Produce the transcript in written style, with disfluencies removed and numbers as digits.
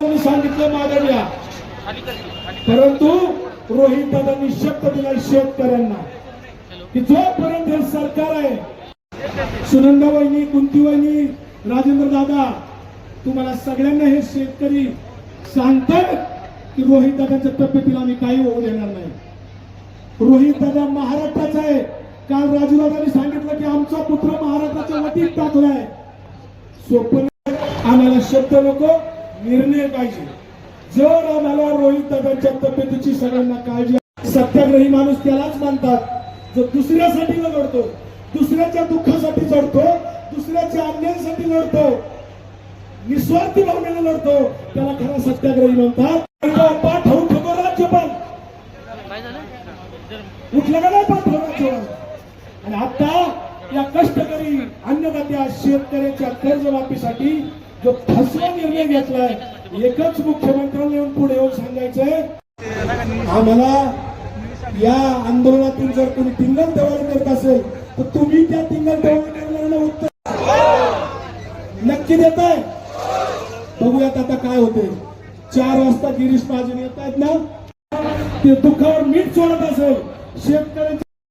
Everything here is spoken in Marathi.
सांगितलं मागे घ्या, परंतु रोहित दादांनी शब्द दिला शेतकऱ्यांना की जोपर्यंत हे सरकार आहे, सुनंदा वहिनी, कुंती वहिनी, राजेंद्र दादा, तुम्हाला सगळ्यांना हे शेतकरी सांगतात की रोहित दादाच्या तब्येतीला आम्ही काही होऊ देणार नाही. रोहित दादा महाराष्ट्राचा आहे. काल राजू दादांनी सांगितलं की आमचा पुत्र महाराष्ट्राच्या वतीत टाकलाय. सोपं आम्हाला शब्द नको, निर्णय पाहिजे. जर आम्हाला रोहित दादांच्या तब्येतीची सगळ्यांना काळजी, सत्याग्रही माणूस त्यालाच मानतात जो दुसऱ्यासाठी लढतो, दुसऱ्याच्या दुःखासाठी लढतो, दुसऱ्याच्या अन्यायासाठी लढतो, निस्वार्थी भावनेने लढतो, त्याला खरा सत्याग्रही म्हणतात. पाठवून ठेवतो राज्यपाल, उठलं का नाही पाठवलं राज्यपाल. आणि आता या कष्टकरी अन्नदात्या शेतकऱ्याच्या कर्जमाफीसाठी जो फसवा निर्णय घेतलाय, एकच मुख्यमंत्र्यांना येऊन पुढे येऊन सांगायचंय, आम्हाला या आंदोलनातून जर कोणी टिंगल टवाळी करत असेल तर तुम्ही त्या टिंगल टवाळी करणाऱ्यांना उत्तर नक्की देताय. बघूयात आता काय होते. 4 वाजता गिरीश महाजन येत आहेत ना, ते दुःखावर मीठ सोडत असेल शेतकऱ्यांच्या